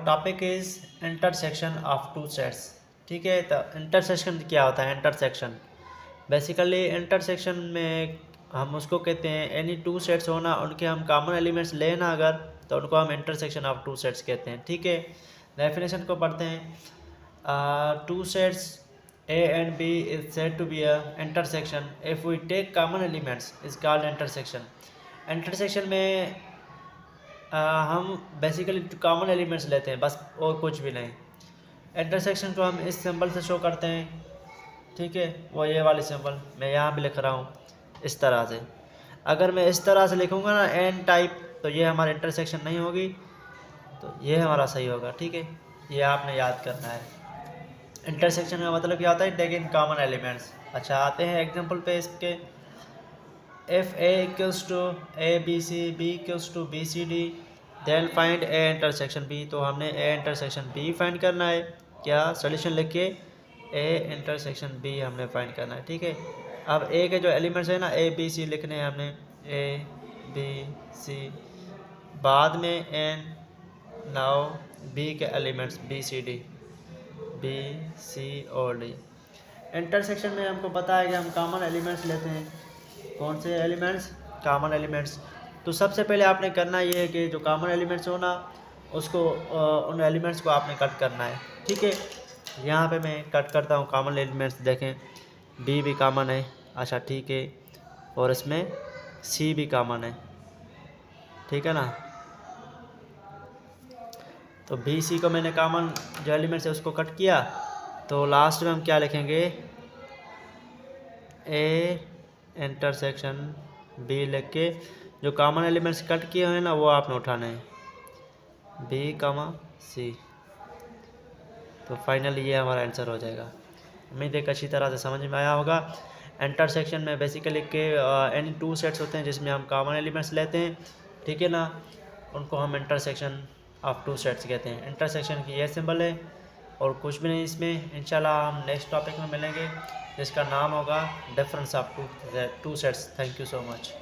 Topic is intersection of two sets. ठीक है, तो इंटरसेक्शन क्या होता है? इंटरसेक्शन बेसिकली इंटरसेक्शन में हम उसको कहते हैं एनी टू सेट्स होना, उनके हम कॉमन एलिमेंट्स लेना अगर, तो उनको हम इंटरसेक्शन ऑफ टू सेट्स कहते हैं। ठीक है, डेफिनेशन को पढ़ते हैं। Two sets A and B is said to be a intersection if we take common elements is called intersection। Intersection में हम बेसिकली कॉमन एलिमेंट्स लेते हैं बस, और कुछ भी नहीं। इंटरसेक्शन को हम इस सिंबल से शो करते हैं। ठीक है, वो ये वाली सिंबल मैं यहाँ भी लिख रहा हूँ इस तरह से। अगर मैं इस तरह से लिखूँगा ना एन टाइप, तो ये हमारी इंटरसेक्शन नहीं होगी, तो ये हमारा सही होगा। ठीक है, ये आपने याद करना है। इंटरसेक्शन का मतलब क्या होता है? Taking common elements. अच्छा, आते हैं एग्जांपल पे इसके। If A equals to A B C, B equals to B C D, then find A intersection B. तो हमने ए इंटरसेक्शन बी फाइंड करना है। क्या सोल्यूशन लिख के ए इंटरसेक्शन बी हमने फाइंड करना है। ठीक है, अब ए के जो एलिमेंट्स है ना, ए बी सी लिखने हैं हमने, ए बी सी, बाद में एन, नाउ बी के elements B C D, B C और डी। इंटरसेक्शन में हमको पता है कि हम कॉमन एलिमेंट्स लेते हैं। कौन से एलिमेंट्स? Common elements. तो सबसे पहले आपने करना ये है कि जो कॉमन एलिमेंट्स हो ना, उसको उन एलिमेंट्स को आपने कट करना है। ठीक है, यहाँ पे मैं कट करता हूँ कॉमन एलिमेंट्स। देखें, बी भी कॉमन है। अच्छा, ठीक है, और इसमें सी भी कॉमन है। ठीक है ना, तो बी सी को मैंने कॉमन जो एलिमेंट्स है उसको कट किया, तो लास्ट में हम क्या लिखेंगे? ए इंटरसेक्शन बी लिख के जो कॉमन एलिमेंट्स कट किए हुए हैं ना, वो आपने उठाने हैं, बी कमा सी। तो फाइनली ये हमारा आंसर हो जाएगा। उम्मीद है अच्छी तरह से समझ में आया होगा। इंटरसेक्शन में बेसिकली के एनी टू सेट्स होते हैं जिसमें हम कॉमन एलिमेंट्स लेते हैं। ठीक है ना, उनको हम इंटरसेक्शन ऑफ टू सेट्स कहते हैं। इंटरसेक्शन की ये सिंबल है और कुछ भी नहीं इसमें। इंशाल्लाह हम नेक्स्ट टॉपिक में मिलेंगे जिसका नाम होगा difference of two sets. Thank you so much.